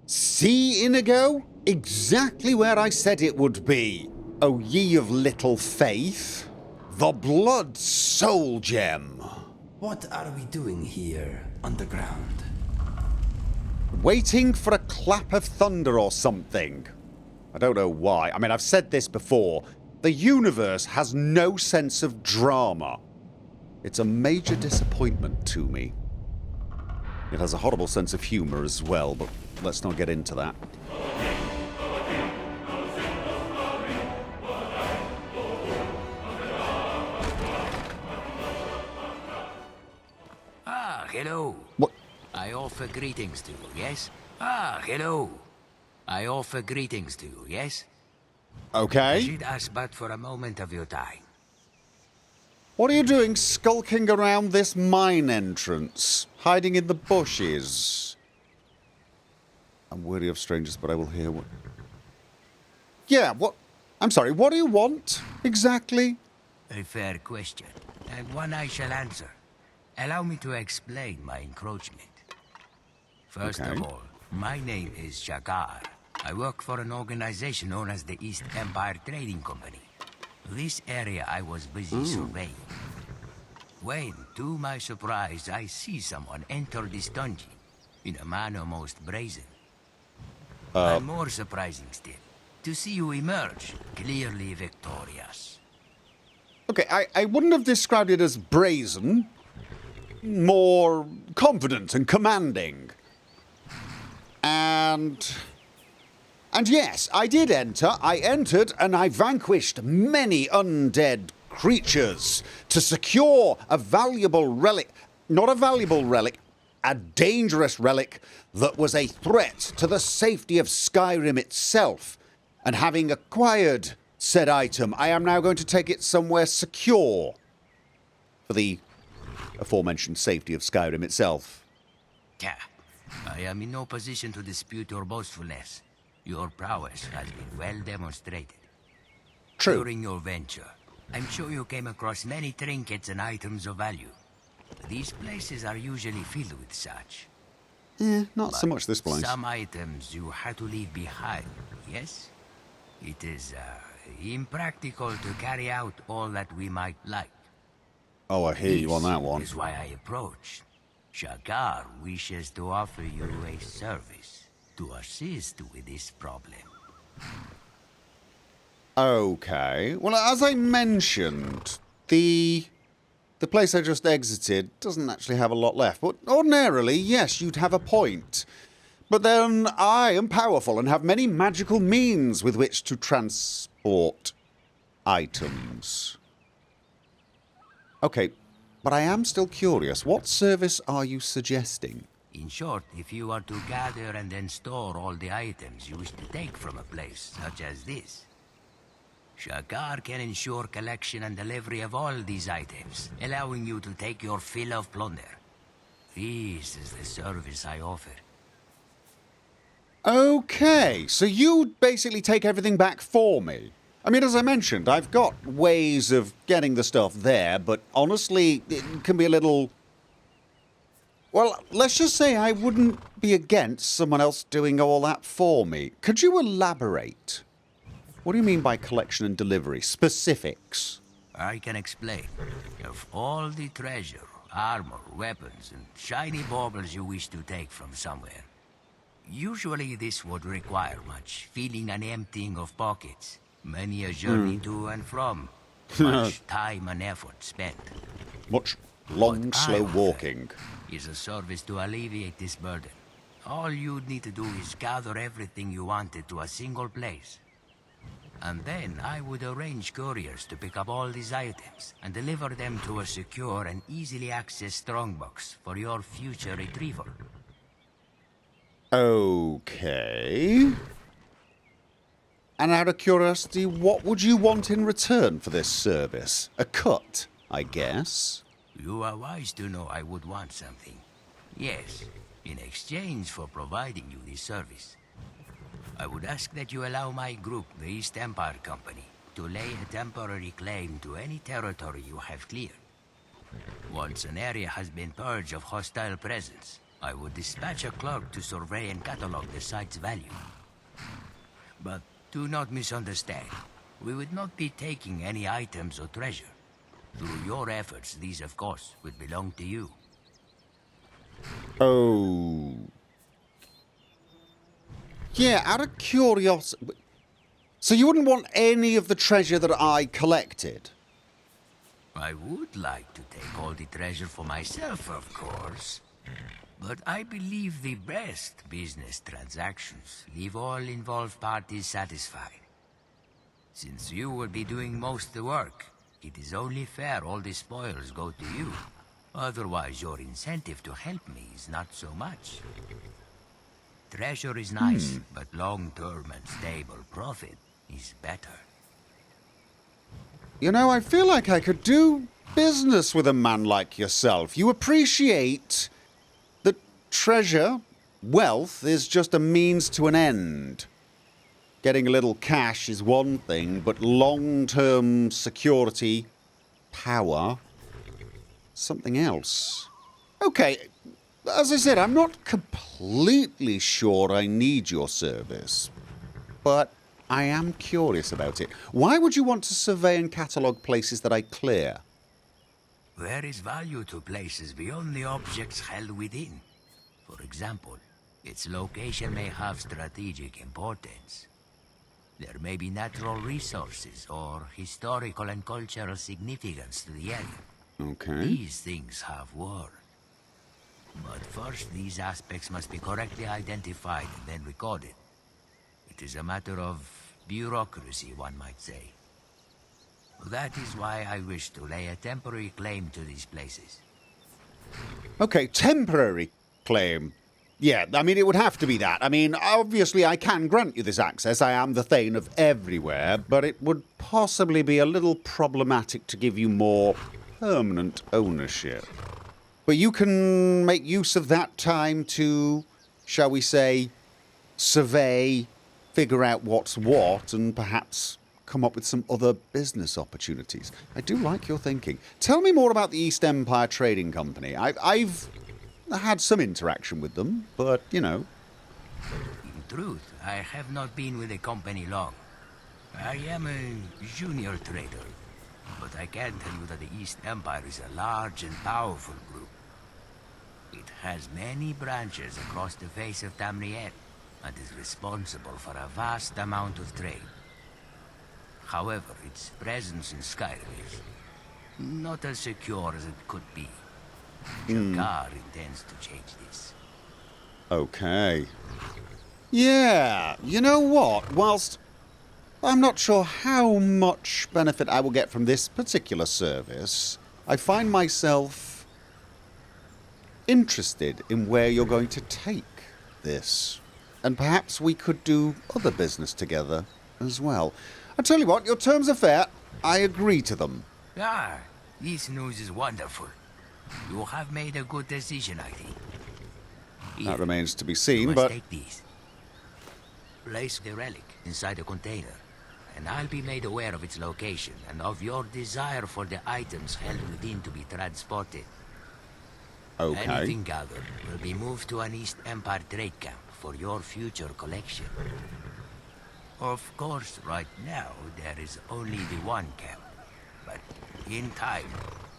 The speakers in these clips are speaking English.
See, Inigo? Exactly where I said it would be. O ye of little faith. The Blood Soul Gem. What are we doing here, underground? Waiting for a clap of thunder or something. I don't know why. I mean, I've said this before. The universe has no sense of drama. It's a major disappointment to me. It has a horrible sense of humour as well, but let's not get into that. Ah, hello. What? I offer greetings to you, yes? Ah, hello. I offer greetings to you, yes? I Okay. should ask but for a moment of your time. What are you doing skulking around this mine entrance? Hiding in the bushes? I'm weary of strangers, but I will hear what... Yeah, what... I'm sorry, what do you want, exactly? A fair question, and one I shall answer. Allow me to explain my encroachment. First Okay. of all, my name is Sha'khar. I work for an organization known as the East Empire Trading Company. This area I was busy surveying. When, to my surprise, I see someone enter this dungeon in a manner most brazen. And more surprising still, to see you emerge, clearly victorious. Okay, I wouldn't have described it as brazen. More confident and commanding. And yes, I did enter. I entered and I vanquished many undead creatures to secure a valuable relic. Not a valuable relic, a dangerous relic that was a threat to the safety of Skyrim itself. And having acquired said item, I am now going to take it somewhere secure for the aforementioned safety of Skyrim itself. Yeah, I am in no position to dispute your boastfulness. Your prowess has been well demonstrated. True. During your venture, I'm sure you came across many trinkets and items of value. These places are usually filled with such. Not so much this place. Some items you had to leave behind, yes? It is impractical to carry out all that we might like. Oh, I hear you on that one. This is why I approached. Sha'khar wishes to offer you a service to assist with this problem. Okay. Well, as I mentioned, the place I just exited doesn't actually have a lot left. But ordinarily, yes, you'd have a point. But then I am powerful and have many magical means with which to transport items. Okay, but I am still curious. What service are you suggesting? In short, if you are to gather and then store all the items you wish to take from a place such as this, Sha'khar can ensure collection and delivery of all these items, allowing you to take your fill of plunder. This is the service I offer. Okay, so you basically take everything back for me. I mean, as I mentioned, I've got ways of getting the stuff there, but honestly, it can be a little... Well, let's just say I wouldn't be against someone else doing all that for me. Could you elaborate? What do you mean by collection and delivery? Specifics? I can explain. Of all the treasure, armor, weapons, and shiny baubles you wish to take from somewhere, usually this would require much filling and emptying of pockets, many a journey to and from, much time and effort spent. Much long, What I slow offer walking. Is a service to alleviate this burden. All you'd need to do is gather everything you wanted to a single place. And then I would arrange couriers to pick up all these items and deliver them to a secure and easily accessed strongbox for your future retrieval. Okay. And out of curiosity, what would you want in return for this service? A cut, I guess. You are wise to know I would want something. Yes, in exchange for providing you this service. I would ask that you allow my group, the East Empire Company, to lay a temporary claim to any territory you have cleared. Once an area has been purged of hostile presence, I would dispatch a clerk to survey and catalog the site's value. But do not misunderstand. We would not be taking any items or treasure. Through your efforts, these, of course, would belong to you. Oh. Yeah, out of curiosity... So you wouldn't want any of the treasure that I collected? I would like to take all the treasure for myself, of course. But I believe the best business transactions leave all involved parties satisfied. Since you will be doing most of the work, it is only fair all the spoils go to you. Otherwise, your incentive to help me is not so much. Treasure is nice, but long-term and stable profit is better. You know, I feel like I could do business with a man like yourself. You appreciate that treasure, wealth, is just a means to an end. Getting a little cash is one thing, but long-term security, power, something else. Okay, as I said, I'm not completely sure I need your service, but I am curious about it. Why would you want to survey and catalogue places that I clear? There is value to places beyond the objects held within. For example, its location may have strategic importance. There may be natural resources or historical and cultural significance to the area. Okay. These things have worth. But first, these aspects must be correctly identified and then recorded. It is a matter of bureaucracy, one might say. That is why I wish to lay a temporary claim to these places. Okay, temporary claim. Yeah, I mean, it would have to be that. I mean, obviously I can grant you this access. I am the Thane of everywhere, but it would possibly be a little problematic to give you more permanent ownership. But you can make use of that time to, shall we say, survey, figure out what's what, and perhaps come up with some other business opportunities. I do like your thinking. Tell me more about the East Empire Trading Company. I've had some interaction with them, but, you know. In truth, I have not been with the company long. I am a junior trader, but I can tell you that the East Empire is a large and powerful group. It has many branches across the face of Tamriel, and is responsible for a vast amount of trade. However, its presence in Skyrim is not as secure as it could be. Sha'khar intends to change this. Okay. Yeah, you know what? Whilst I'm not sure how much benefit I will get from this particular service, I find myself interested in where you're going to take this. And perhaps we could do other business together as well. I tell you what, your terms are fair. I agree to them. Ah, this news is wonderful. You have made a good decision, I think. Here, That remains to be you seen, must but... take these. Place the relic inside a container, and I'll be made aware of its location and of your desire for the items held within to be transported. Okay. Anything gathered will be moved to an East Empire trade camp for your future collection. Of course, right now, there is only the one camp, but in time,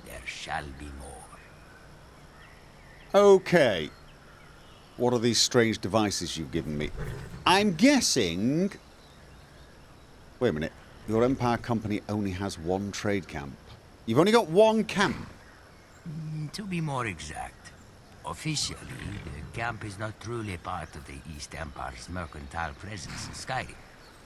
there shall be more. Okay. What are these strange devices you've given me? I'm guessing... Wait a minute. Your Empire company only has one trade camp. You've only got one camp. To be more exact, officially, the camp is not truly part of the East Empire's mercantile presence in Skyrim.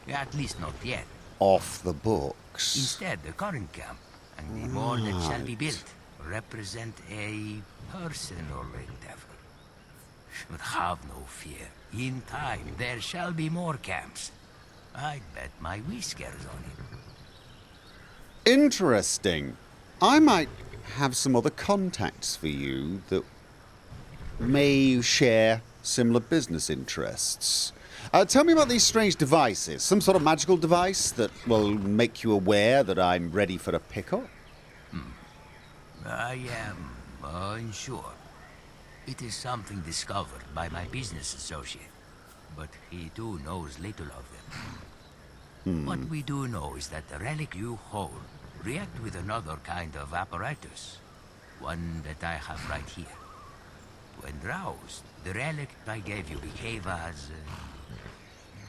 At least not yet. Off the books. Instead, the current camp, and the more that shall be built, represent a personal endeavor. But have no fear. In time, there shall be more camps. I'd bet my whiskers on it. Interesting. I might have some other contacts for you that may share similar business interests. Tell me about these strange devices. Some sort of magical device that will make you aware that I'm ready for a pickup? I am unsure. It is something discovered by my business associate, but he too knows little of them. What we do know is that the relic you hold react with another kind of apparatus, one that I have right here. When roused, the relic I gave you behave as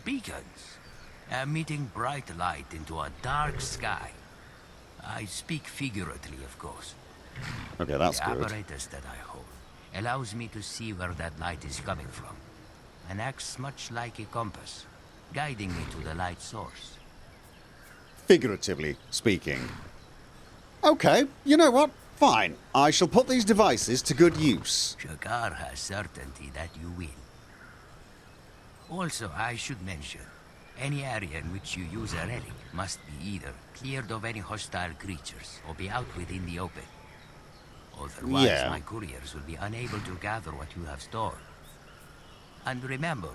beacons, emitting bright light into a dark sky. I speak figuratively, of course. Okay, that's the good. apparatus that I hold allows me to see where that light is coming from, and acts much like a compass, guiding me to the light source. Figuratively speaking. Okay, you know what? Fine. I shall put these devices to good use. Sha'khar has certainty that you will. Also, I should mention, any area in which you use a relic must be either cleared of any hostile creatures or be out within the open. Otherwise, my couriers will be unable to gather what you have stored. And remember,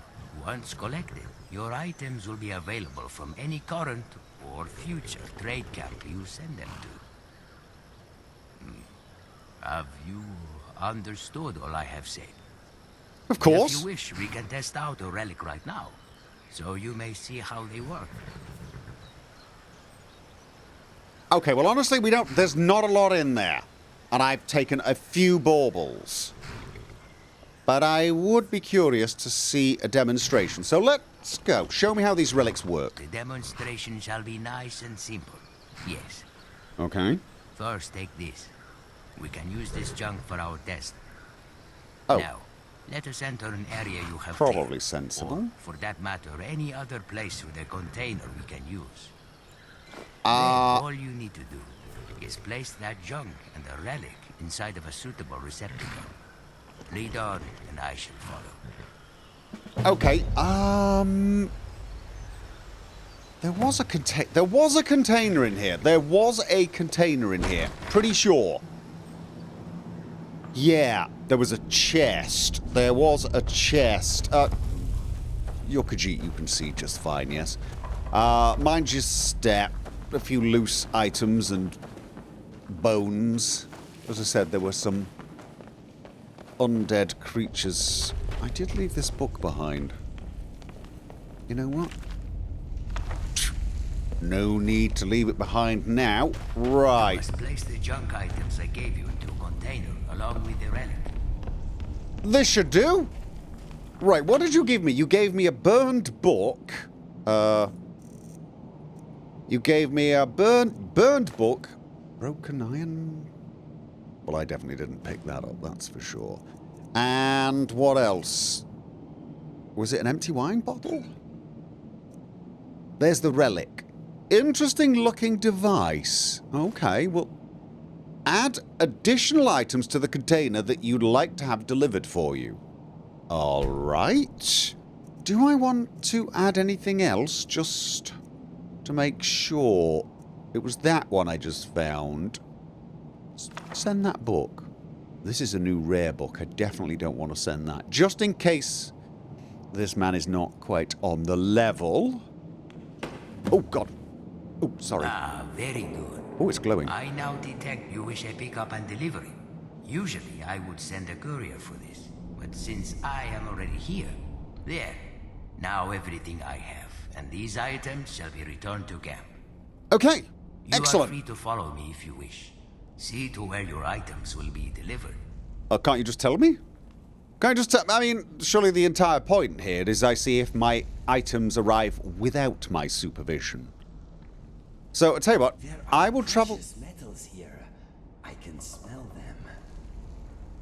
once collected, your items will be available from any current or future trade camp you send them to. Have you understood all I have said? Of course. If you wish, we can test out a relic right now, so you may see how they work. Okay, well, honestly, there's not a lot in there. And I've taken a few baubles. But I would be curious to see a demonstration. So let's go. Show me how these relics work. The demonstration shall be nice and simple. Yes. Okay. First, take this. We can use this junk for our test. Oh. Now, let us enter an area you have Probably cleared, sensible. Or, for that matter, any other place with a container we can use. Then all you need to do is place that junk and the relic inside of a suitable receptacle. Lead on, and I shall follow. Okay, there was a container in here. There was a container in here. Pretty sure. Yeah, there was a chest. There was a chest. Your Khajiit you can see just fine, yes. Mind your step. A few loose items and bones. As I said, there were some undead creatures. I did leave this book behind. You know what? No need to leave it behind now. Right. You must place the junk items I gave you into a container along with the relic. This should do. Right, what did you give me? You gave me a burned book. You gave me a burned book. Broken iron? Well, I definitely didn't pick that up, that's for sure. And what else? Was it an empty wine bottle? There's the relic. Interesting looking device. Okay, well, add additional items to the container that you'd like to have delivered for you. All right. Do I want to add anything else just to make sure? It was that one I just found. Send that book. This is a new rare book. I definitely don't want to send that. Just in case this man is not quite on the level. Oh, God. Oh, sorry. Ah, very good. Oh, it's glowing. I now detect you wish a pickup and delivery. Usually I would send a courier for this, but since I am already here, there. Now everything I have, and these items shall be returned to camp. Okay. You Excellent. are free to follow me if you wish. See to where your items will be delivered. Can't you just tell me? Can't you just tell? I mean, surely the entire point here is I see if my items arrive without my supervision. So, I tell you what, I will travel... Precious metals here. I can smell them.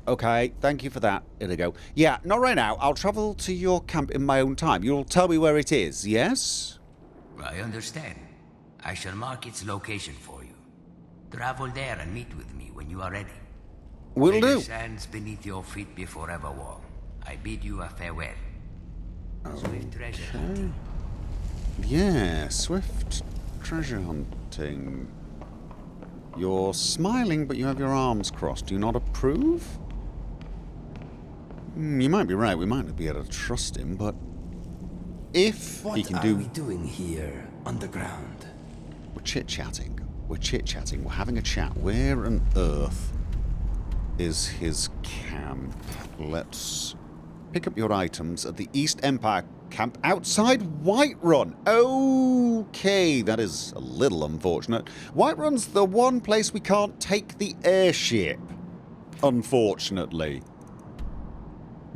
Okay, thank you for that. Here we go. Yeah, not right now. I'll travel to your camp in my own time. You'll tell me where it is, yes? I understand. I shall mark its location for you. Travel there and meet with me when you are ready. Will May do. the sands beneath your feet be forever warm. I bid you a farewell. Swift treasure hunting. Yeah, swift treasure hunting. You're smiling, but you have your arms crossed. Do you not approve? You might be right. We might not be able to trust him, but if What he can are do... we doing here underground? We're chit-chatting. We're chit-chatting. We're having a chat. Where on earth is his camp. Let's pick up your items at the East Empire camp outside Whiterun. Okay, that is a little unfortunate. Whiterun's the one place we can't take the airship, unfortunately.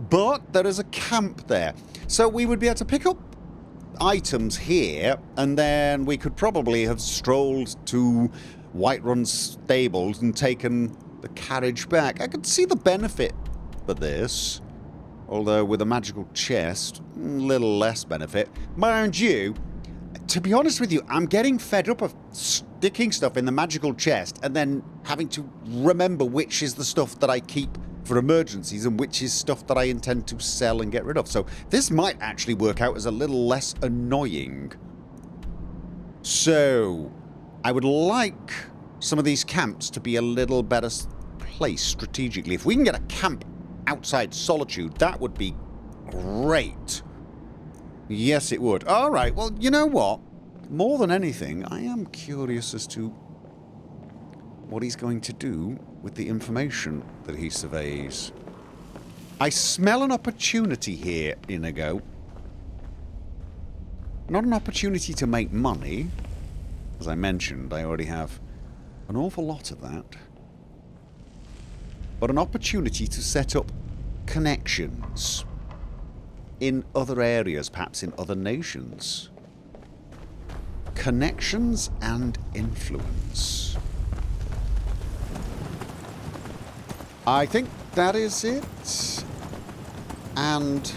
But there is a camp there. So we would be able to pick up items here, and then we could probably have strolled to Whiterun's stables and taken the carriage back. I could see the benefit for this. Although with a magical chest, a little less benefit. Mind you, to be honest with you, I'm getting fed up of sticking stuff in the magical chest and then having to remember which is the stuff that I keep for emergencies and which is stuff that I intend to sell and get rid of. So this might actually work out as a little less annoying. So I would like some of these camps to be a little better placed strategically. If we can get a camp outside Solitude, that would be great. Yes, it would. All right, well, you know what? More than anything, I am curious as to what he's going to do with the information that he surveys. I smell an opportunity here, Inigo. Not an opportunity to make money. As I mentioned, I already have an awful lot of that. But an opportunity to set up connections in other areas, perhaps in other nations. Connections and influence. I think that is it. And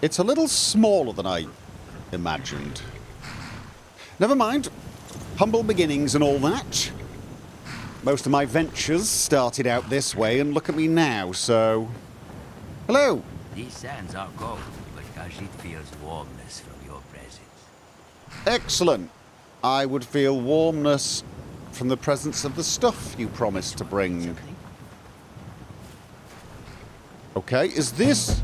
it's a little smaller than I imagined. Never mind. Humble beginnings and all that. Most of my ventures started out this way, and look at me now, so... Hello! These sands are cold, but Khajiit feels warmness from your presence. Excellent! I would feel warmness from the presence of the stuff you promised to bring. Okay, is this...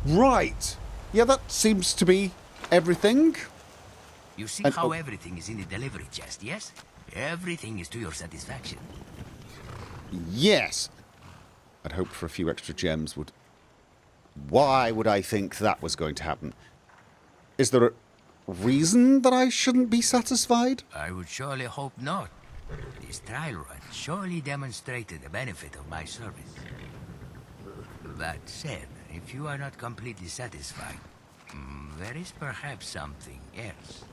Right! Yeah, that seems to be everything. You see how everything is in the delivery chest, yes? Everything is to your satisfaction. Yes. I'd hoped for a few extra gems would... Why would I think that was going to happen? Is there a reason that I shouldn't be satisfied? I would surely hope not. This trial run surely demonstrated the benefit of my service. That said, if you are not completely satisfied, there is perhaps something else.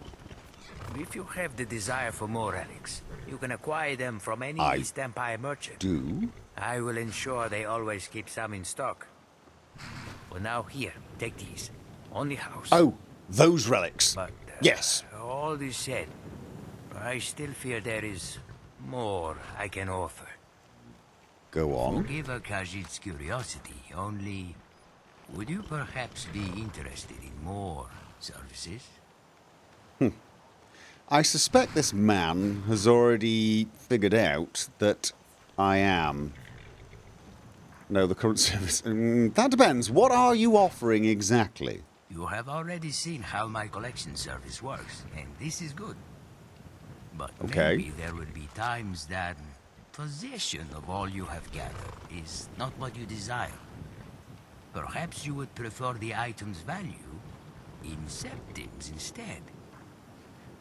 If you have the desire for more relics, you can acquire them from any East Empire merchant. Do? I will ensure they always keep some in stock. Well, now here, take these. On the house. Oh, those relics. But, yes. All this said, I still fear there is more I can offer. Go on. Forgive a Khajiit's curiosity, only... Would you perhaps be interested in more services? I suspect this man has already figured out that I am. No, the current service... that depends. What are you offering exactly? You have already seen how my collection service works, and this is good. But maybe there will be times that possession of all you have gathered is not what you desire. Perhaps you would prefer the item's value in septims instead.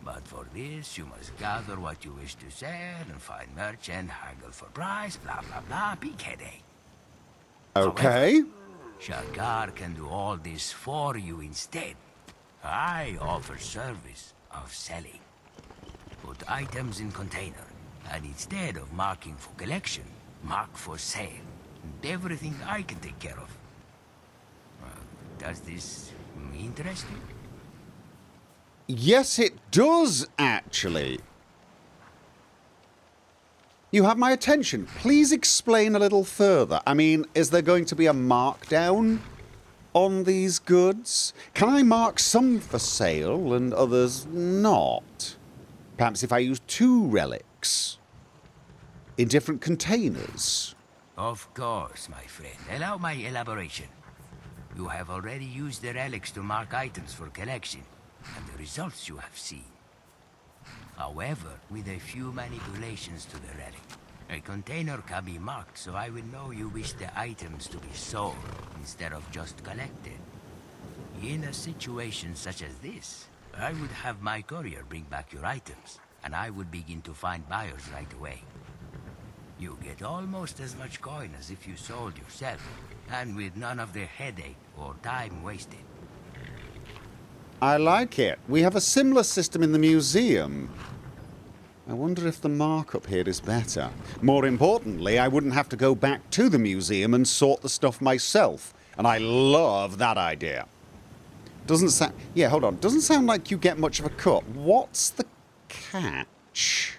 But for this, you must gather what you wish to sell and find merchant, haggle for price, blah blah blah, big headache. Okay. However, Sha'khar can do all this for you instead. I offer service of selling. Put items in container, and instead of marking for collection, mark for sale. And everything I can take care of. Does this interest you? Yes, it does, actually. You have my attention. Please explain a little further. I mean, is there going to be a markdown on these goods? Can I mark some for sale and others not? Perhaps if I use 2 relics in different containers? Of course, my friend. Allow my elaboration. You have already used the relics to mark items for collection, and the results you have seen. However, with a few manipulations to the relic, A container can be marked so I will know you wish the items to be sold instead of just collected. In a situation such as this, I would have my courier bring back your items, and I would begin to find buyers right away. You get almost as much coin as if you sold yourself, and with none of the headache or time wasted. I like it. We have a similar system in the museum. I wonder if the markup here is better. More importantly, I wouldn't have to go back to the museum and sort the stuff myself. And I love that idea. Doesn't sound... Yeah, hold on. Doesn't sound like you get much of a cut. What's the catch?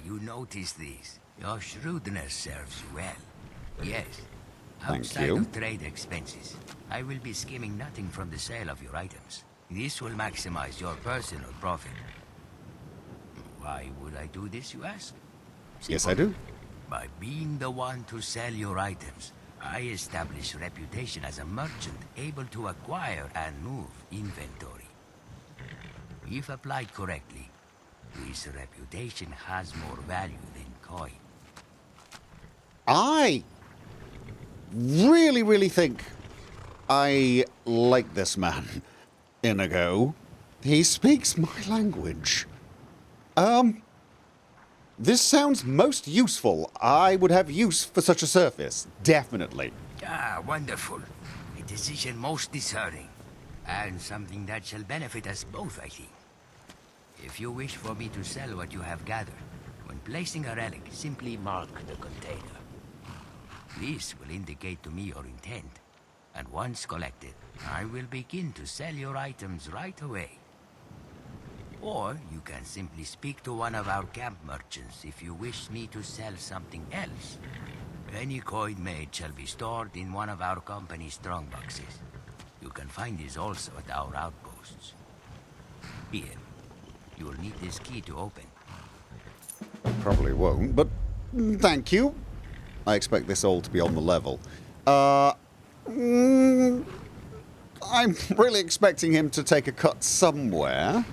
You notice these. Your shrewdness serves you well. Yes. Thank Outside you. of trade expenses, I will be skimming nothing from the sale of your items. This will maximize your personal profit. Why would I do this, you ask? Yes, I do. By being the one to sell your items, I establish reputation as a merchant able to acquire and move inventory. If applied correctly, this reputation has more value than coin. I really think I like this man, Inigo. He speaks my language. This sounds most useful. I would have use for such a service, definitely. Ah, wonderful. A decision most discerning, and something that shall benefit us both, I think. If you wish for me to sell what you have gathered, when placing a relic, simply mark the container. This will indicate to me your intent, and once collected, I will begin to sell your items right away. Or you can simply speak to one of our camp merchants if you wish me to sell something else. Any coin made shall be stored in one of our company's strongboxes. You can find these also at our outposts. Here, you will need this key to open. Probably won't, but thank you. I expect this all to be on the level. I'm really expecting him to take a cut somewhere.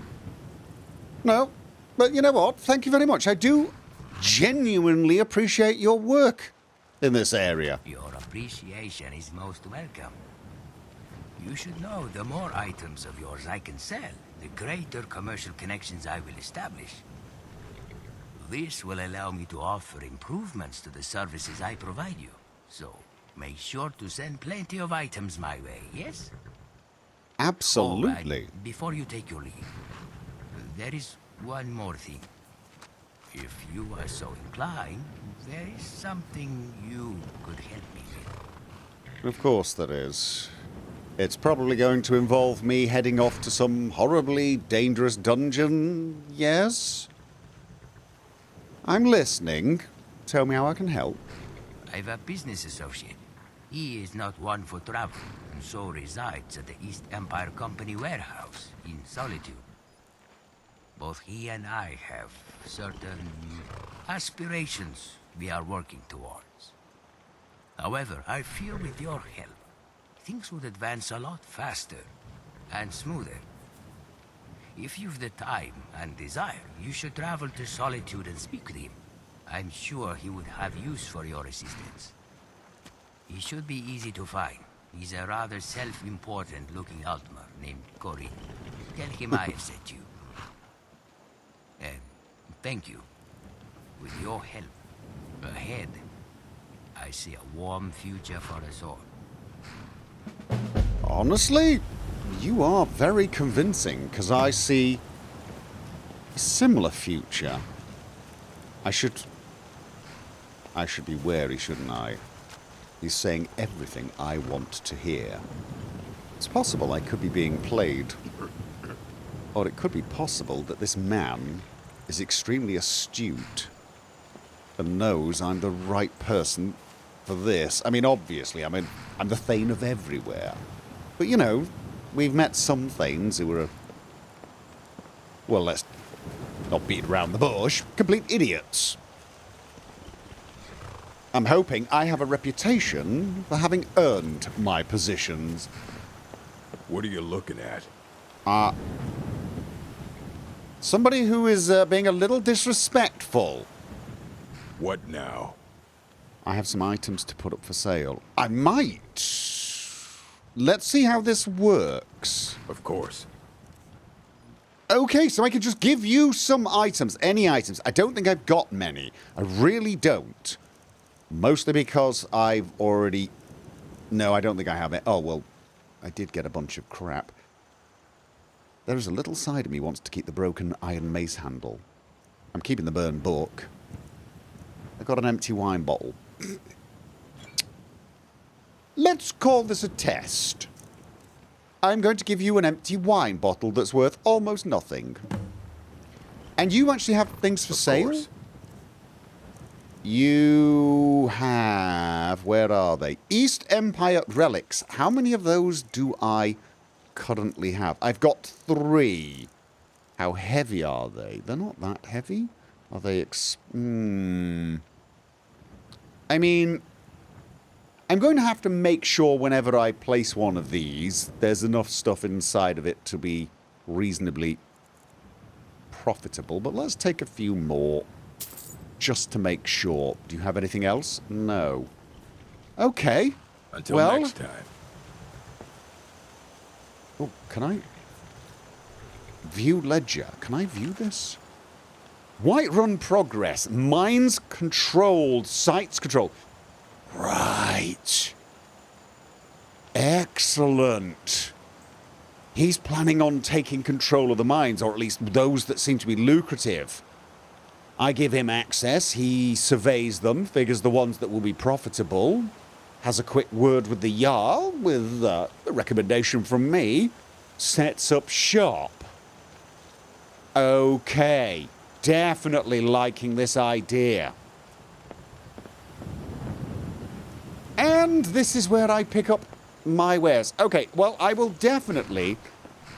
No, but you know what? Thank you very much. I do genuinely appreciate your work in this area. Your appreciation is most welcome. You should know the more items of yours I can sell, the greater commercial connections I will establish. This will allow me to offer improvements to the services I provide you. So, make sure to send plenty of items my way, yes? Absolutely. Oh, and before you take your leave, there is one more thing. If you are so inclined, there is something you could help me with. Of course there is. It's probably going to involve me heading off to some horribly dangerous dungeon, yes? I'm listening. Tell me how I can help. I've a business associate. He is not one for travel, and so resides at the East Empire Company warehouse in Solitude. Both he and I have certain aspirations we are working towards. However, I feel with your help, things would advance a lot faster and smoother. If you've the time and desire, you should travel to Solitude and speak with him. I'm sure he would have use for your assistance. He should be easy to find. He's a rather self-important looking Altmer named Corinne. Tell him I have sent you. And thank you. With your help, ahead, I see a warm future for us all. Honestly, you are very convincing, because I see a similar future. I should be wary, shouldn't I? He's saying everything I want to hear. It's possible I could be being played. Or it could be possible that this man is extremely astute and knows I'm the right person for this. I mean, obviously, I'm the Thane of everywhere. But, you know, we've met some Thanes who are, well, let's not beat around the bush, complete idiots. I'm hoping I have a reputation for having earned my positions. What are you looking at? Somebody who is being a little disrespectful. What now? I have some items to put up for sale. I might. Let's see how this works. Of course. Okay, so I can just give you some items, any items. I don't think I've got many. I really don't. Mostly because I've already... No, I don't think I have it. Oh, well, I did get a bunch of crap. There is a little side of me wants to keep the broken iron mace handle. I'm keeping the burned book. I got an empty wine bottle. Let's call this a test. I'm going to give you an empty wine bottle that's worth almost nothing. And you actually have things for sale? Course. You have... Where are they? East Empire relics. How many of those do I currently have? I've got 3. How heavy are they? They're not that heavy. Are they... I mean... I'm going to have to make sure whenever I place one of these, there's enough stuff inside of it to be reasonably profitable. But let's take a few more just to make sure. Do you have anything else? No. Okay. Until next time. Oh, can I... View ledger. Can I view this? Whiterun progress. Mines controlled. Sites controlled. Right. Excellent. He's planning on taking control of the mines, or at least those that seem to be lucrative. I give him access, he surveys them, figures the ones that will be profitable, has a quick word with the Jarl, with a recommendation from me, sets up shop. Okay, definitely liking this idea. And this is where I pick up my wares. Okay, well, I will definitely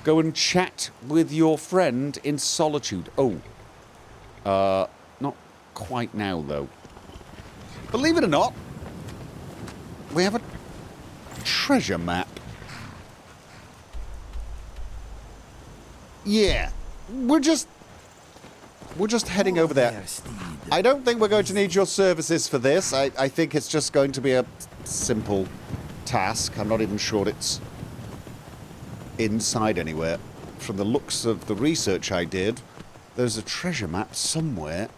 go and chat with your friend in solitude. Oh. Not quite now, though. Believe it or not, we have a treasure map. Yeah, we're just heading over there. I don't think we're going to need your services for this. I think it's just going to be a simple task. I'm not even sure it's inside anywhere. From the looks of the research I did, there's a treasure map somewhere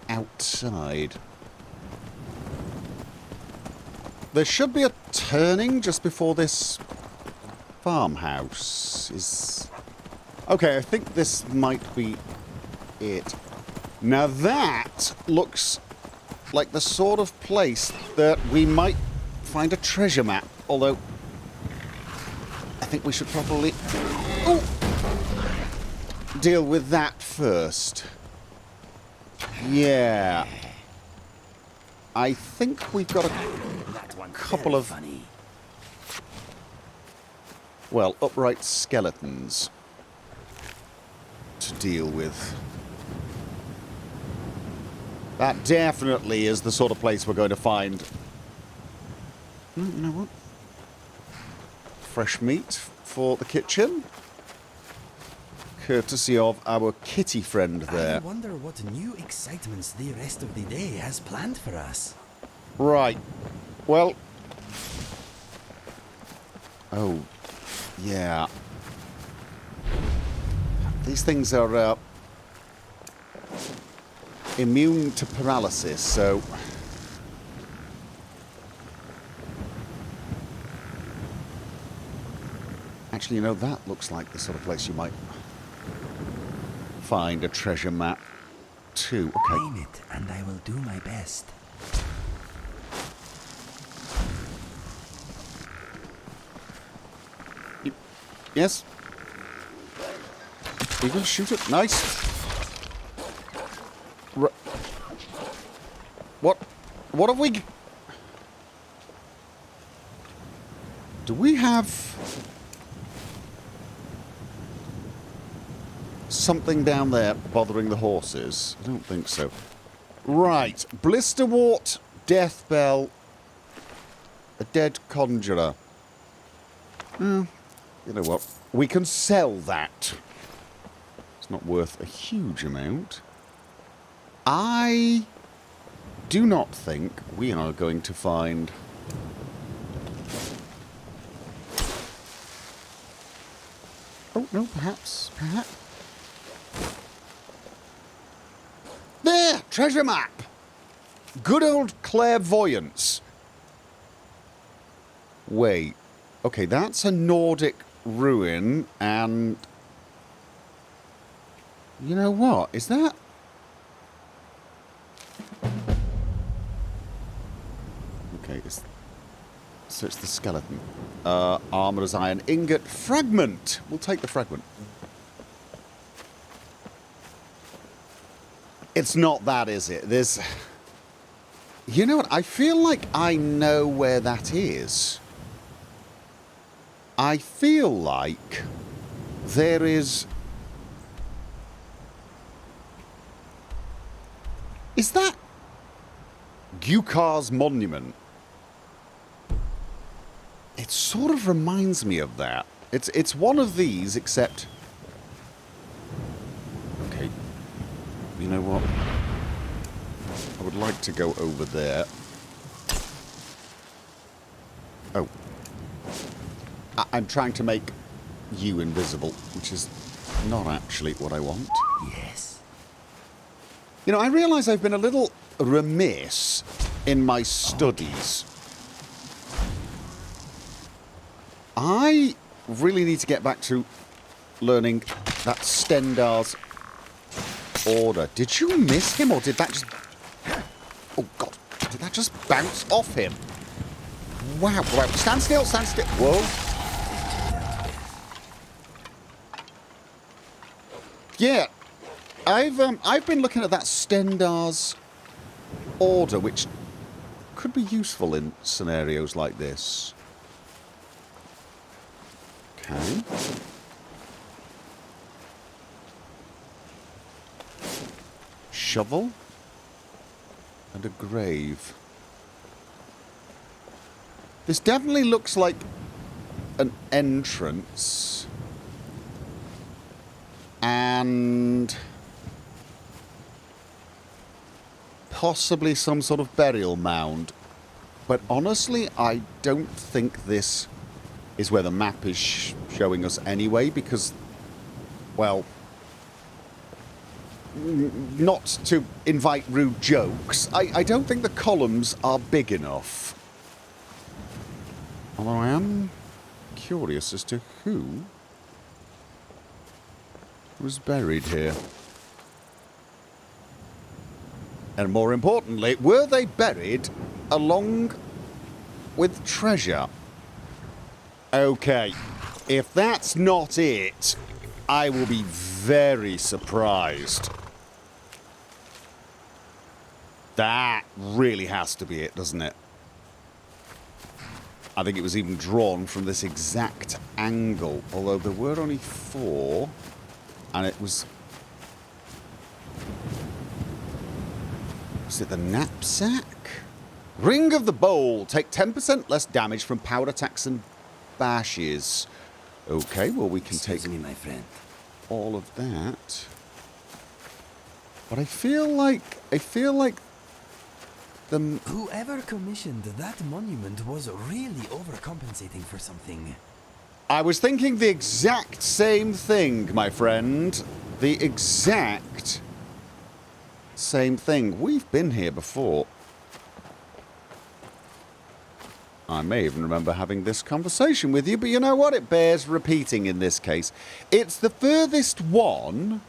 outside. There should be a turning just before this farmhouse is... Okay, I think this might be it. Now that looks like the sort of place that we might find a treasure map, although I think we should probably deal with that first. Yeah. I think we've got a couple of, well, upright skeletons to deal with. That definitely is the sort of place we're going to find. You know what? Fresh meat for the kitchen. Courtesy of our kitty friend there. I wonder what new excitements the rest of the day has planned for us. Right. Well. Oh, yeah. These things are immune to paralysis, so... Actually, you know, that looks like the sort of place you might find a treasure map, too. Okay. Name it, and I will do my best. Yes? You can shoot it. Nice. What have we... Do we have... something down there bothering the horses? I don't think so. Right. Blisterwort, Death Bell, a dead conjurer. You know what? We can sell that. It's not worth a huge amount. I do not think we are going to find... Oh, no, perhaps. There! Treasure map! Good old clairvoyance. Wait. Okay, that's a Nordic ruin, and... You know what? Is that... Okay, so it's the skeleton. Armor as iron ingot. Fragment! We'll take the fragment. It's not that, is it? There's... You know what? I feel like I know where that is. I feel like there is... Is that Sha'khar's monument? It sort of reminds me of that. It's one of these, except... Okay. You know what? I would like to go over there. Oh. I'm trying to make you invisible, which is not actually what I want. Yes. You know, I realise I've been a little remiss in my studies. I really need to get back to learning that Stendar's order. Did you miss him, or did that just... Oh, God. Did that just bounce off him? Wow. Wow. Stand still, stand still. Whoa. Yeah. I've been looking at that Stendar's order, which could be useful in scenarios like this. Okay. Shovel. And a grave. This definitely looks like an entrance. And... possibly some sort of burial mound. But honestly, I don't think this is where the map is showing us anyway, because, well, not to invite rude jokes, I don't think the columns are big enough. Although I am curious as to who was buried here. And more importantly, were they buried along with treasure? Okay, if that's not it, I will be very surprised. That really has to be it, doesn't it? I think it was even drawn from this exact angle, although there were only 4, and it was... Was it the knapsack? Ring of the Bowl. Take 10% less damage from powder attacks and bashes. Okay, well we can Excuse take me, my friend. all of that. But I feel like the... Whoever commissioned that monument was really overcompensating for something. I was thinking the exact same thing, my friend. The exact same thing. We've been here before. I may even remember having this conversation with you, but you know what? It bears repeating in this case. It's the furthest one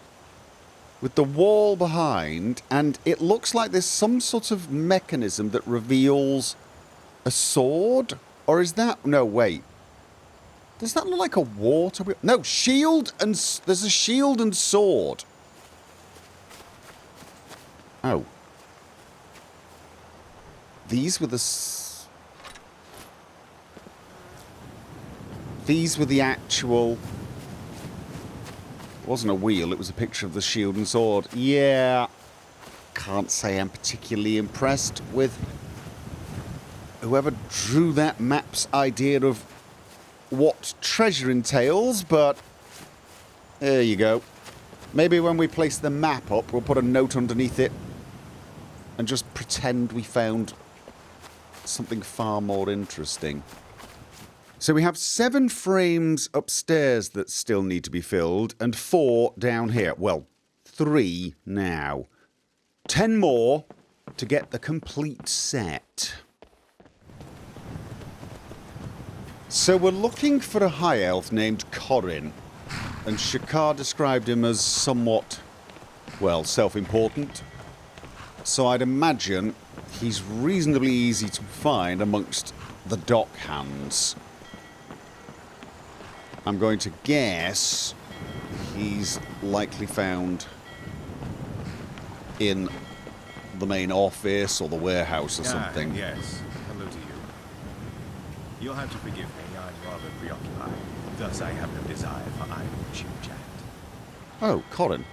with the wall behind, and it looks like there's some sort of mechanism that reveals a sword? Or is that... No, wait. Does that look like a water wheel? No, shield and... There's a shield and sword. Oh. These were the... These were the actual... It wasn't a wheel, it was a picture of the shield and sword. Yeah. Can't say I'm particularly impressed with whoever drew that map's idea of what treasure entails, but there you go. Maybe when we place the map up, we'll put a note underneath it and just pretend we found something far more interesting. So we have 7 frames upstairs that still need to be filled, and 4 down here. Well, 3 now. 10 more to get the complete set. So we're looking for a high elf named Corin, and Sha'khar described him as somewhat, well, self-important. So I'd imagine he's reasonably easy to find amongst the dock hands. I'm going to guess he's likely found in the main office or the warehouse or something. Yes. Hello to you. You'll have to forgive me. I'm rather preoccupied. Thus, I have no desire for idle chit-chat. Oh, Corin.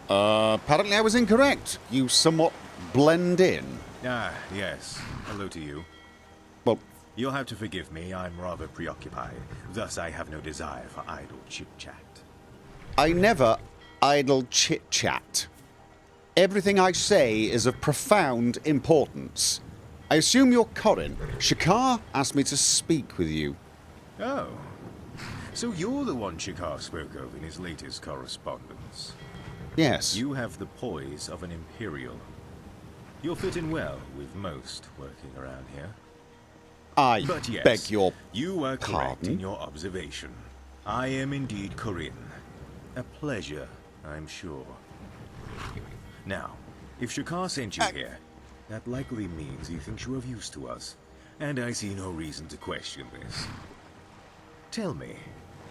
Apparently I was incorrect. You somewhat blend in. Yes. Hello to you. Well, You'll have to forgive me. I'm rather preoccupied. Thus, I have no desire for idle chit-chat. I never idle chit-chat. Everything I say is of profound importance. I assume you're Corin. Sha'khar asked me to speak with you. Oh. So you're the one Sha'khar spoke of in his latest correspondence. Yes. You have the poise of an Imperial. You'll fit in well with most working around here. I But yes, beg your you are correct pardon? in your observation. I am indeed Corin. A pleasure, I'm sure. Now, if Sha'khar sent you here, that likely means he thinks you're of use to us, and I see no reason to question this. Tell me,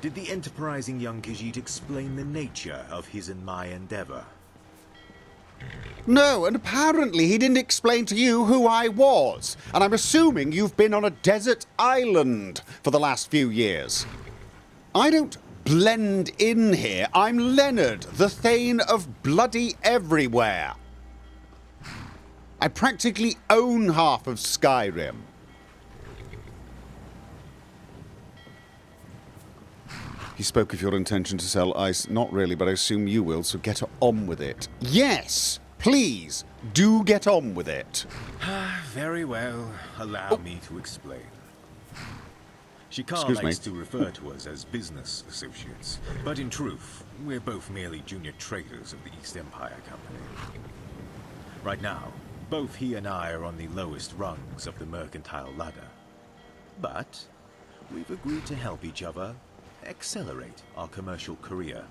did the enterprising young Khajiit explain the nature of his and my endeavor? No, and apparently he didn't explain to you who I was. And I'm assuming you've been on a desert island for the last few years. I don't blend in here. I'm Leonard, the Thane of bloody everywhere. I practically own half of Skyrim. He spoke of your intention to sell ice. Not really, but I assume you will, so get on with it. Yes, please, do get on with it. Very well. Allow me to explain. Sha'khar Excuse likes me. to refer to us as business associates, but in truth, we're both merely junior traders of the East Empire Company. Right now, both he and I are on the lowest rungs of the mercantile ladder. But we've agreed to help each other accelerate our commercial career.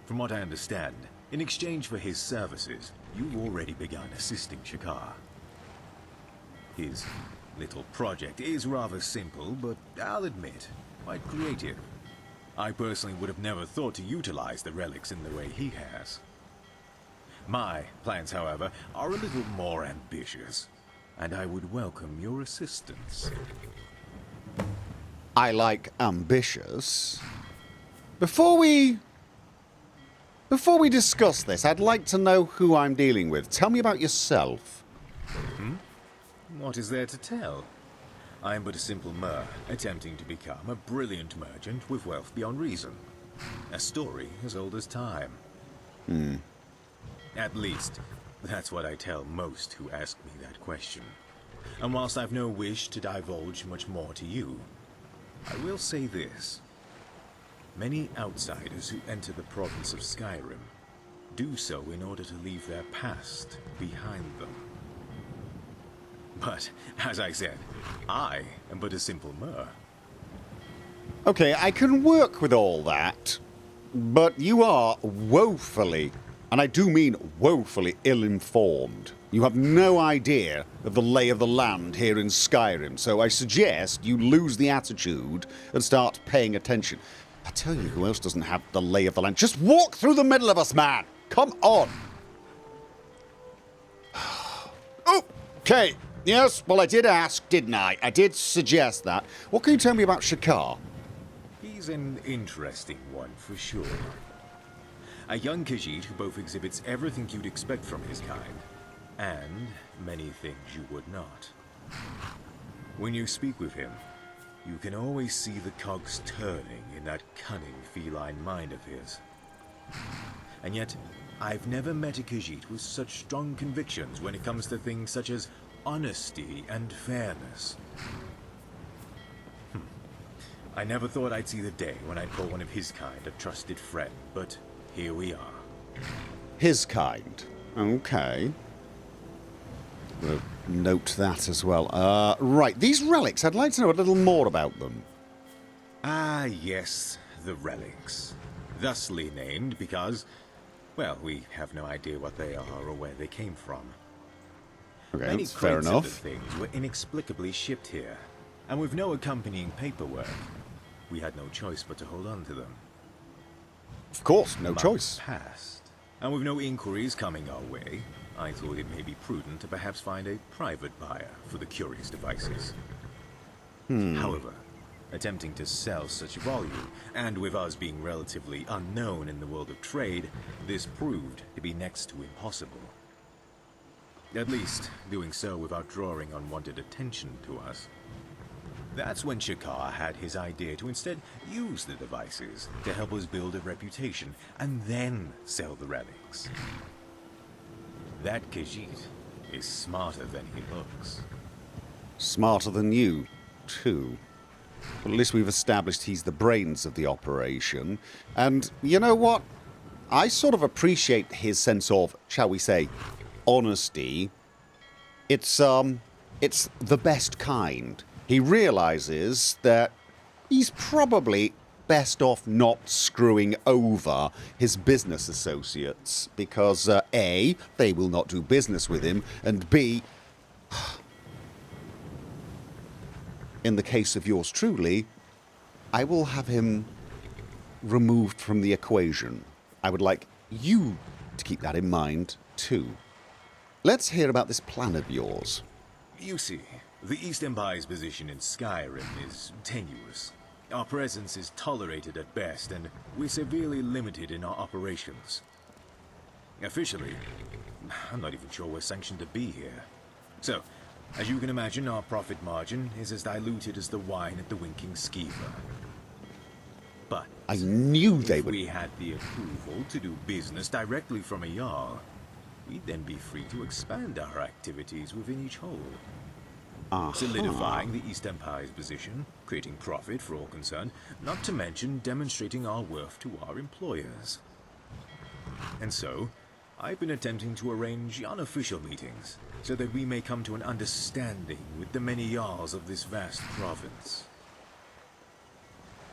From what I understand, in exchange for his services, you've already begun assisting Sha'khar. His little project is rather simple, but I'll admit, quite creative. I personally would have never thought to utilize the relics in the way he has. My plans, however, are a little more ambitious, and I would welcome your assistance. I like ambitious. Before we discuss this, I'd like to know who I'm dealing with. Tell me about yourself. What is there to tell? I am but a simple mer, attempting to become a brilliant merchant with wealth beyond reason. A story as old as time. At least, that's what I tell most who ask me that question. And whilst I've no wish to divulge much more to you, I will say this. Many outsiders who enter the province of Skyrim do so in order to leave their past behind them. But, as I said, I am but a simple mer. Okay, I can work with all that, but you are woefully, and I do mean woefully, ill-informed. You have no idea of the lay of the land here in Skyrim, so I suggest you lose the attitude and start paying attention. I tell you who else doesn't have the lay of the land. Just walk through the middle of us, man! Come on! Okay, yes, well I did ask, didn't I? I did suggest that. What can you tell me about Sha'khar? He's an interesting one, for sure. A young Khajiit who both exhibits everything you'd expect from his kind, and many things you would not. When you speak with him, you can always see the cogs turning in that cunning feline mind of his. And yet, I've never met a Khajiit with such strong convictions when it comes to things such as honesty and fairness. I never thought I'd see the day when I'd call one of his kind a trusted friend, but here we are. His kind. Okay. We'll note that as well. Right, these relics, I'd like to know a little more about them. Ah, yes, the relics. Thusly named because, well, we have no idea what they are or where they came from. Okay, Many that's fair crates enough. of the things were inexplicably shipped here, and with no accompanying paperwork, we had no choice but to hold on to them. Of course, no Months choice. passed, and with no inquiries coming our way, I thought it may be prudent to perhaps find a private buyer for the curious devices. However, attempting to sell such volume, and with us being relatively unknown in the world of trade, this proved to be next to impossible. At least, doing so without drawing unwanted attention to us. That's when Sha'khar had his idea to instead use the devices to help us build a reputation, and then sell the relics. That Khajiit is smarter than he looks. Smarter than you, too. Well, at least we've established he's the brains of the operation. And you know what? I sort of appreciate his sense of, shall we say, honesty. It's the best kind. He realizes that he's probably best off not screwing over his business associates because A, they will not do business with him, and B, in the case of yours truly, I will have him removed from the equation. I would like you to keep that in mind, too. Let's hear about this plan of yours. You see, the East Empire's position in Skyrim is tenuous. Our presence is tolerated at best, and we're severely limited in our operations. Officially, I'm not even sure we're sanctioned to be here. So, as you can imagine, our profit margin is as diluted as the wine at the Winking Skeever. But I knew they if would. we had the approval to do business directly from a Jarl, we'd then be free to expand our activities within each hold. Solidifying the East Empire's position, creating profit for all concerned, not to mention demonstrating our worth to our employers. And so, I've been attempting to arrange unofficial meetings, so that we may come to an understanding with the many Jarls of this vast province.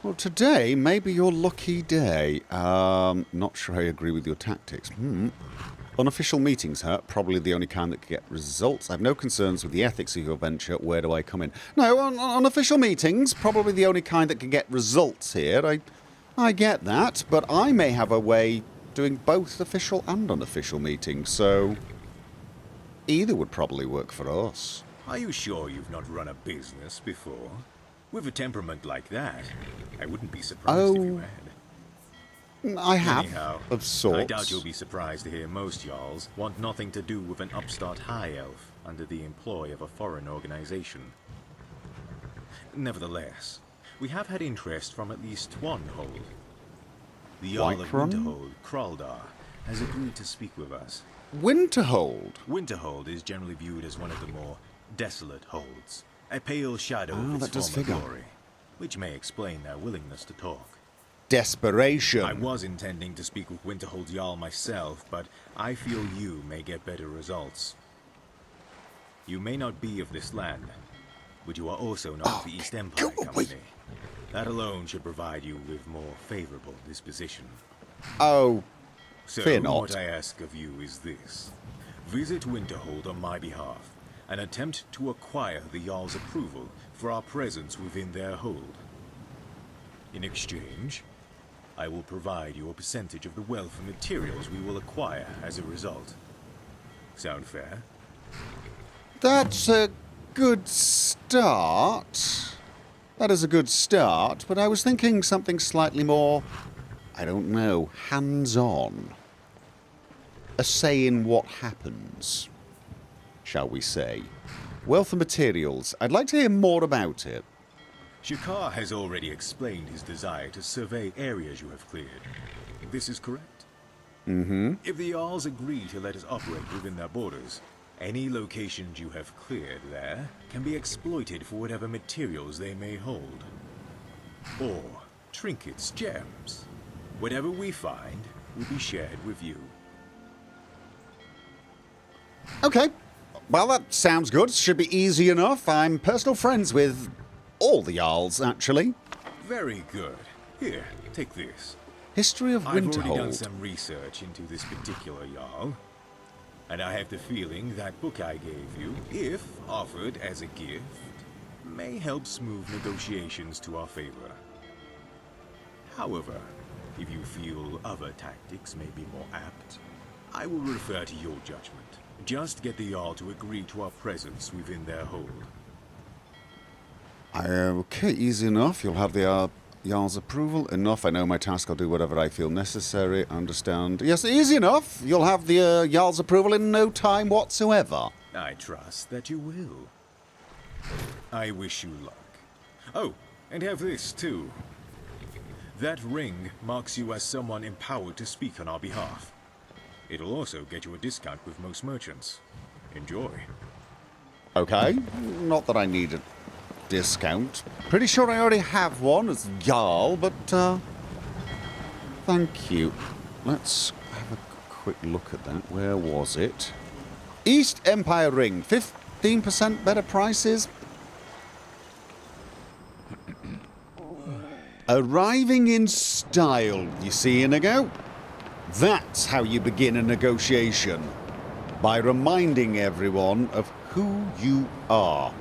Well, today may be your lucky day. Not sure I agree with your tactics. Unofficial meetings, huh? Probably the only kind that could get results. I have no concerns with the ethics of your venture. Where do I come in? No, unofficial meetings, probably the only kind that can get results here. I get that, but I may have a way doing both official and unofficial meetings, so either would probably work for us. Are you sure you've not run a business before? With a temperament like that, I wouldn't be surprised if you had. I have, Anyhow, of sorts. I doubt you'll be surprised to hear most Jarls want nothing to do with an upstart high elf under the employ of a foreign organization. Nevertheless, we have had interest from at least one hold. The Jarl of Whiterun? Winterhold, Kraldar, has agreed to speak with us. Winterhold? Winterhold is generally viewed as one of the more desolate holds, a pale shadow of that does its former figure. glory, which may explain their willingness to talk. Desperation. I was intending to speak with Winterhold's Jarl myself, but I feel you may get better results. You may not be of this land, but you are also not of the East Empire Company. That alone should provide you with more favorable disposition. Oh, So, fear not. what I ask of you is this. Visit Winterhold on my behalf, and attempt to acquire the Jarl's approval for our presence within their hold. In exchange, I will provide you a percentage of the wealth and materials we will acquire as a result. Sound fair? That's a good start. That is a good start, but I was thinking something slightly more, I don't know, hands-on. A say in what happens, shall we say. Wealth and materials. I'd like to hear more about it. Sha'khar has already explained his desire to survey areas you have cleared. This is correct? If the Jarls agree to let us operate within their borders, any locations you have cleared there can be exploited for whatever materials they may hold. Or trinkets, gems. Whatever we find will be shared with you. Okay. Well, that sounds good. Should be easy enough. I'm personal friends with all the Jarls, actually. Very good. Here, take this. History of I've already done Winterhold. some research into this particular Jarl, and I have the feeling that book I gave you, if offered as a gift, may help smooth negotiations to our favor. However, if you feel other tactics may be more apt, I will refer to your judgment. Just get the Jarl to agree to our presence within their hold. Okay, easy enough. You'll have the Jarl's approval. Enough. I know my task. I'll do whatever I feel necessary. Understand. Yes, easy enough. You'll have the Jarl's approval in no time whatsoever. I trust that you will. I wish you luck. Oh, and have this too. That ring marks you as someone empowered to speak on our behalf. It'll also get you a discount with most merchants. Enjoy. Okay. Not that I need a discount. Pretty sure I already have one as Jarl, but thank you. Let's have a quick look at that. Where was it? East Empire Ring. 15% better prices. Arriving in style, you see, Inigo? That's how you begin a negotiation. By reminding everyone of who you are.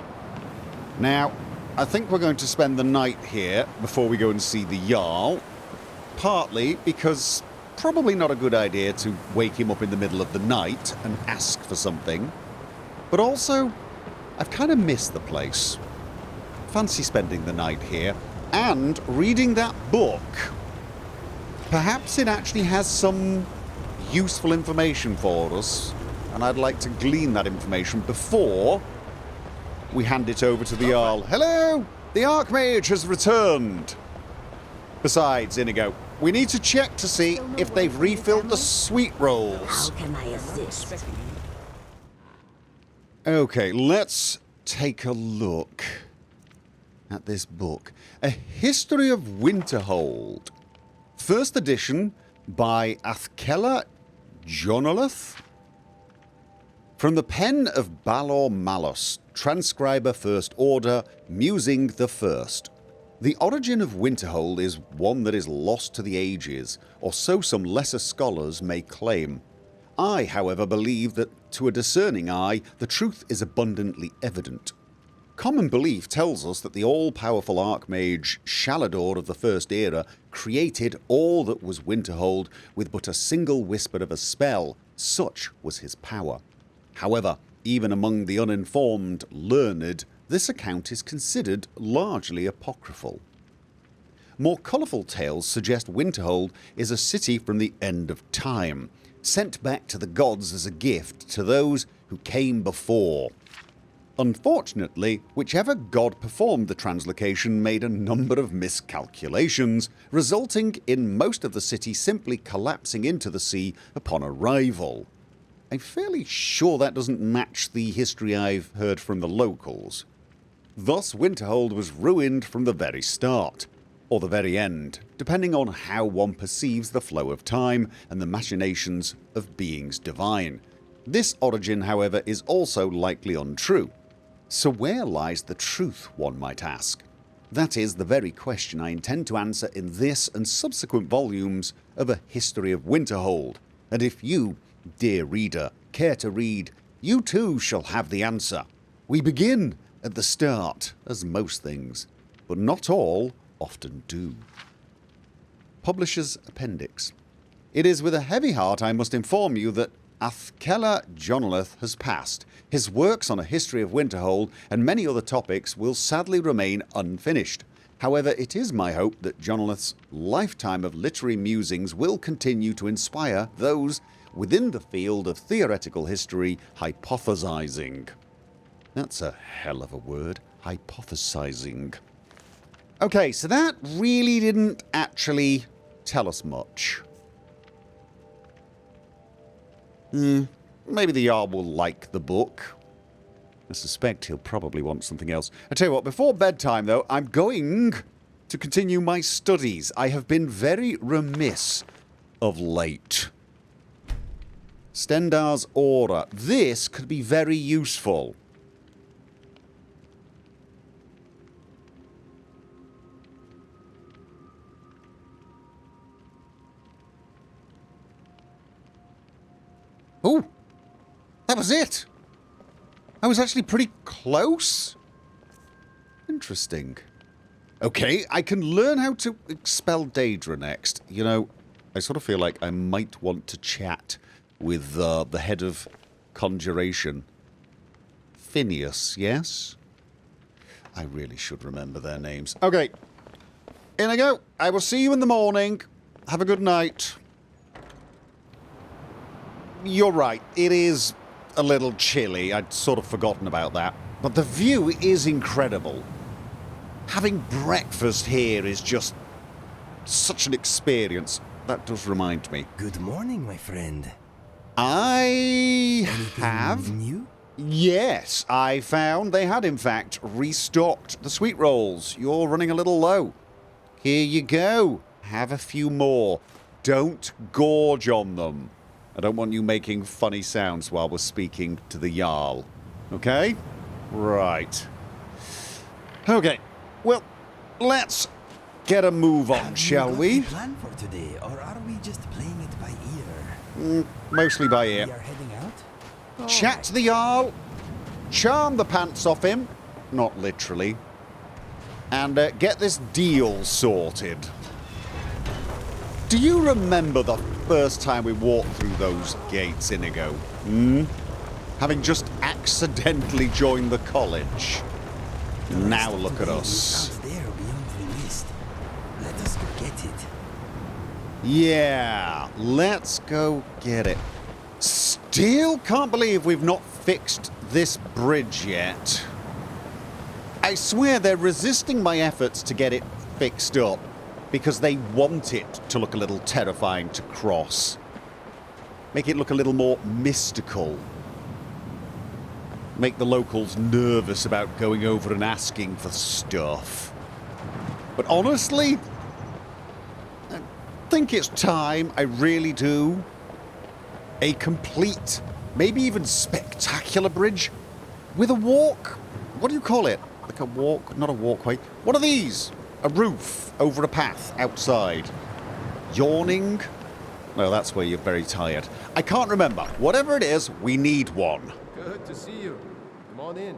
Now, I think we're going to spend the night here before we go and see the Jarl. Partly because probably not a good idea to wake him up in the middle of the night and ask for something. But also, I've kind of missed the place. Fancy spending the night here and reading that book. Perhaps it actually has some useful information for us, and I'd like to glean that information before we hand it over to the Jarl. Hello! The Archmage has returned! Besides, Inigo, we need to check to see if they've refilled the sweet rolls. How can I assist? Okay, let's take a look at this book. A History of Winterhold. First edition by Athkela Jonolith. From the pen of Balor Malus, transcriber First Order, musing the First. The origin of Winterhold is one that is lost to the ages, or so some lesser scholars may claim. I, however, believe that to a discerning eye, the truth is abundantly evident. Common belief tells us that the all-powerful Archmage Shalador of the First Era created all that was Winterhold with but a single whisper of a spell. Such was his power. However, even among the uninformed learned, this account is considered largely apocryphal. More colourful tales suggest Winterhold is a city from the end of time, sent back to the gods as a gift to those who came before. Unfortunately, whichever god performed the translocation made a number of miscalculations, resulting in most of the city simply collapsing into the sea upon arrival. I'm fairly sure that doesn't match the history I've heard from the locals. Thus, Winterhold was ruined from the very start, or the very end, depending on how one perceives the flow of time and the machinations of beings divine. This origin, however, is also likely untrue. So where lies the truth, one might ask? That is the very question I intend to answer in this and subsequent volumes of A History of Winterhold. And if you, dear reader, care to read, you too shall have the answer. We begin at the start, as most things, but not all often do. Publisher's Appendix. It is with a heavy heart I must inform you that Athkela Jonolith has passed. His works on A History of Winterhold and many other topics will sadly remain unfinished. However, it is my hope that Jonolith's lifetime of literary musings will continue to inspire those within the field of theoretical history hypothesizing. That's a hell of a word, hypothesizing. Okay, so that really didn't actually tell us much. Maybe the Jarl will like the book. I suspect he'll probably want something else. I tell you what, before bedtime, though, I'm going to continue my studies. I have been very remiss of late. Stendar's Aura. This could be very useful. Oh! That was it! I was actually pretty close. Interesting. Okay, I can learn how to expel Daedra next. You know, I sort of feel like I might want to chat with the head of Conjuration. Phineas, yes? I really should remember their names. Okay, in I go. I will see you in the morning. Have a good night. You're right, it is a little chilly. I'd sort of forgotten about that. But the view is incredible. Having breakfast here is just such an experience. That does remind me. Good morning, my friend. I have... New? Yes, I found they had in fact restocked the sweet rolls. You're running a little low. Here you go. Have a few more. Don't gorge on them. I don't want you making funny sounds while we're speaking to the Jarl. Okay? Right. Okay. Well, let's get a move on, shall we? Have you got a plan for today, or are we just playing it by ear? Mostly by ear. We are heading out? Chat to the Jarl. Charm the pants off him. Not literally. And get this deal sorted. Do you remember the first time we walked through those gates, Inigo? Having just accidentally joined the college. Now look at us. Out there beyond the mist. Let us go get it. Yeah, let's go get it. Still can't believe we've not fixed this bridge yet. I swear they're resisting my efforts to get it fixed up because they want it to look a little terrifying to cross. Make it look a little more mystical. Make the locals nervous about going over and asking for stuff. But honestly, I think it's time, I really do. A complete, maybe even spectacular bridge with a walk. What do you call it? Like a walk, not a walkway. What are these? A roof over a path outside. Yawning? No, that's where you're very tired. I can't remember. Whatever it is, we need one. Good to see you. Come on in.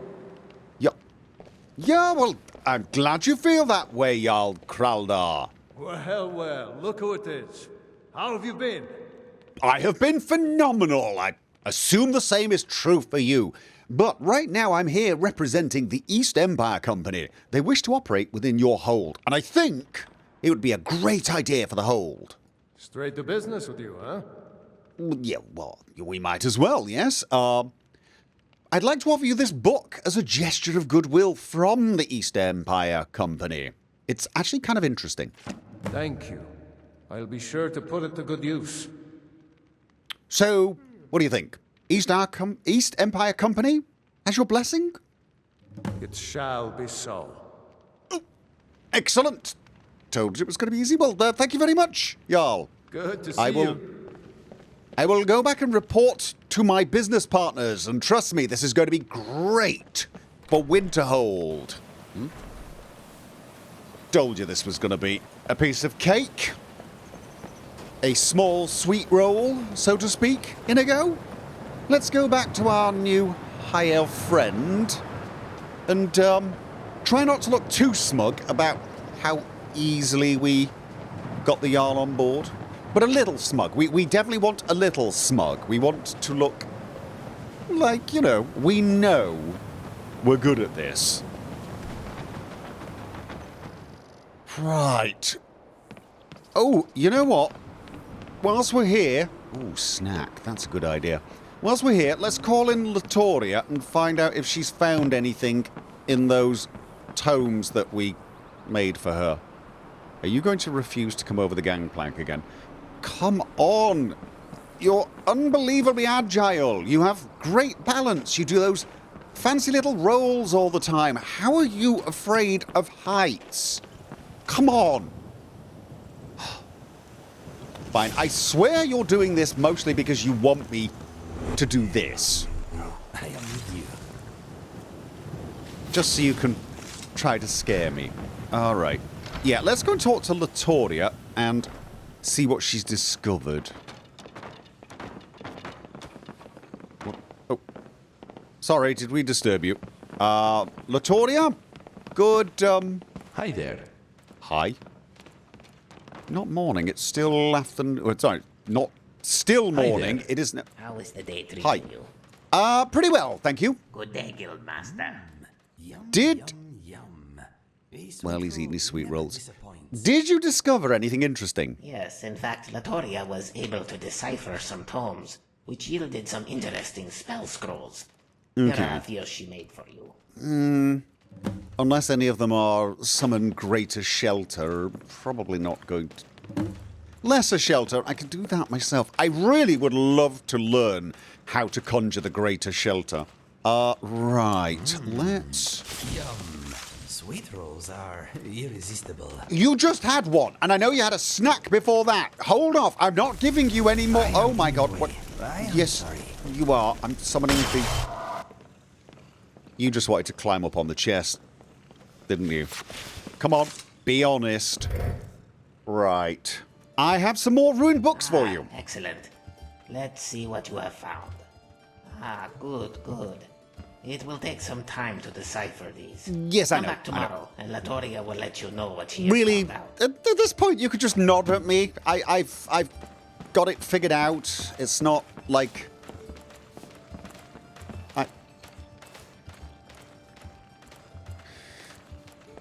Yeah, well, I'm glad you feel that way, Jarl Kraldar. Well, look who it is. How have you been? I have been phenomenal. I assume the same is true for you. But right now I'm here representing the East Empire Company. They wish to operate within your hold, and I think it would be a great idea for the hold. Straight to business with you, huh? Yeah, well, we might as well, yes. I'd like to offer you this book as a gesture of goodwill from the East Empire Company. It's actually kind of interesting. Thank you. I'll be sure to put it to good use. So, what do you think? East Empire Company has your blessing? It shall be so. Excellent. Told you it was going to be easy. Well, thank you very much, Jarl. Good to see you. I will go back and report to my business partners, and trust me, this is going to be great for Winterhold. Told you this was going to be a piece of cake. A small sweet roll, so to speak, Inigo. Let's go back to our new high elf friend and try not to look too smug about how easily we got the Jarl on board. But a little smug. We definitely want a little smug. We want to look like, you know we're good at this. Right. Oh, you know what? Whilst we're here... Ooh, snack. That's a good idea. Whilst we're here, let's call in Latoria and find out if she's found anything in those tomes that we made for her. Are you going to refuse to come over the gangplank again? Come on! You're unbelievably agile. You have great balance. You do those fancy little rolls all the time. How are you afraid of heights? Come on. Fine. I swear you're doing this mostly because you want me to do this. I am with you. Just so you can try to scare me. All right. Yeah, let's go and talk to Latoria and see what she's discovered. Oh. Sorry, did we disturb you? Latoria? Good, Hi there. Hi. Not morning, it's still afternoon. Oh, sorry, not still morning. there. It is... How is the day treating Hi. you? Pretty well, thank you. Good day, Guildmaster. Yum, Did- yum, yum. These Well, he's eating his sweet never rolls. disappoints. Did you discover anything interesting? Yes, in fact, Latoria was able to decipher some tomes, which yielded some interesting spell scrolls. Here are a few she made for you. Unless any of them are summon greater shelter, probably not going to... Lesser shelter, I could do that myself. I really would love to learn how to conjure the greater shelter. Right, let's... Yum. Sweet rolls are irresistible. You just had one, and I know you had a snack before that. Hold off, I'm not giving you any more... Oh my god, what... I am Yes, sorry. you are. I'm summoning the... You just wanted to climb up on the chest, didn't you? Come on, be honest. Right. I have some more ruined books for you. Excellent. Let's see what you have found. Ah, good, good. It will take some time to decipher these. Yes, I Come know, back I know. tomorrow, and Latoria will let you know what she has Really, found out. at this point, you could just nod at me. I've got it figured out. It's not like...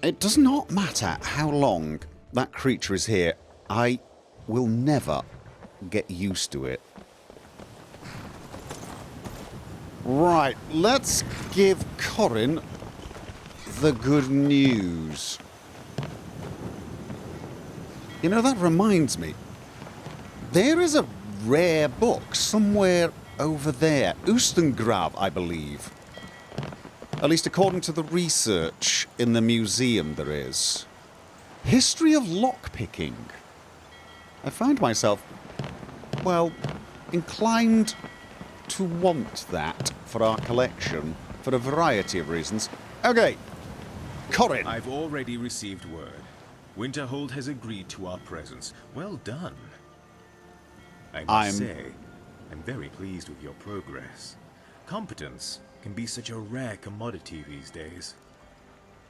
It does not matter how long that creature is here. I will never get used to it. Right, let's give Corin the good news. You know, that reminds me. There is a rare book somewhere over there. Ustengrav, I believe. At least according to the research in the museum there is. History of lockpicking. I find myself, well, inclined to want that for our collection for a variety of reasons. Okay, Corin. I've already received word. Winterhold has agreed to our presence. Well done. I must say, I'm very pleased with your progress. Competence can be such a rare commodity these days.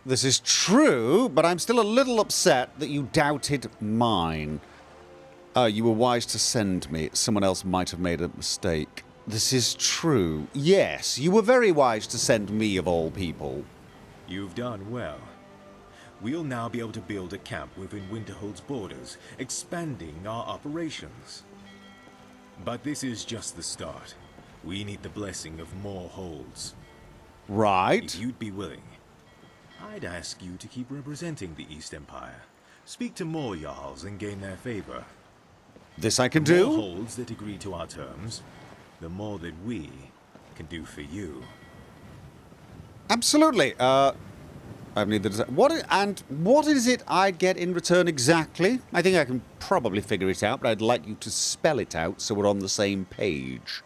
This is true, but I'm still a little upset that you doubted mine. You were wise to send me. Someone else might have made a mistake. This is true. Yes, you were very wise to send me, of all people. You've done well. We'll now be able to build a camp within Winterhold's borders, expanding our operations. But this is just the start. We need the blessing of more holds. Right. If you'd be willing, I'd ask you to keep representing the East Empire. Speak to more Jarls and gain their favor. This I can The more do. holds that agree to our terms, the more that we can do for you. Absolutely. I've needed what is it I'd get in return exactly? I think I can probably figure it out, but I'd like you to spell it out so we're on the same page.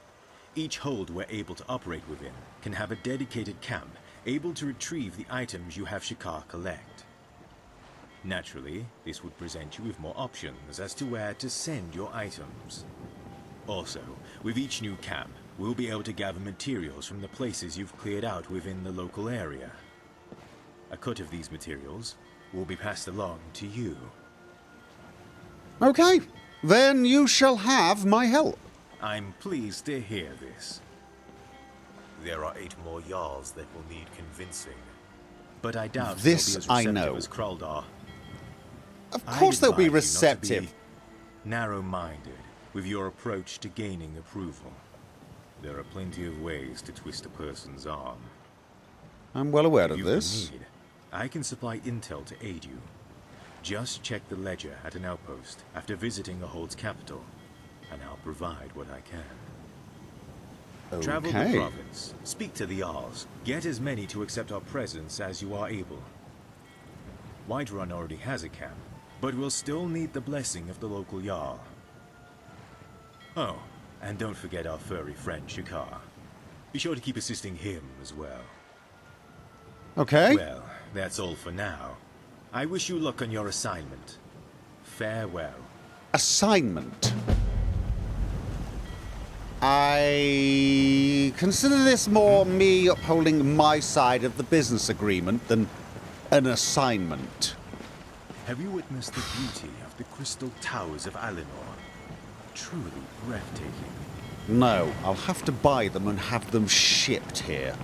Each hold we're able to operate within can have a dedicated camp able to retrieve the items you have Sha'khar collect. Naturally, this would present you with more options as to where to send your items. Also, with each new camp, we'll be able to gather materials from the places you've cleared out within the local area. A cut of these materials will be passed along to you. Okay, then you shall have my help. I'm pleased to hear this. There are 8 more Jarls that will need convincing. But I doubt This they'll be as I receptive know. as Kraldar. Of course they'll be I'd advise you not to receptive. be narrow-minded with your approach to gaining approval. There are plenty of ways to twist a person's arm. I'm well aware If of you this. need, I can supply intel to aid you. Just check the ledger at an outpost after visiting a Hold's capital. and I'll provide what I can. Travel the Okay. province, speak to the Jarls, get as many to accept our presence as you are able. Whiterun already has a camp, but we'll still need the blessing of the local Jarl. Oh, and don't forget our furry friend Sha'khar. Be sure to keep assisting him as well. Okay. Well, that's all for now. I wish you luck on your assignment. Farewell. Assignment. I consider this more me upholding my side of the business agreement than an assignment. Have you witnessed the beauty of the crystal towers of Alinor? Truly breathtaking. No, I'll have to buy them and have them shipped here.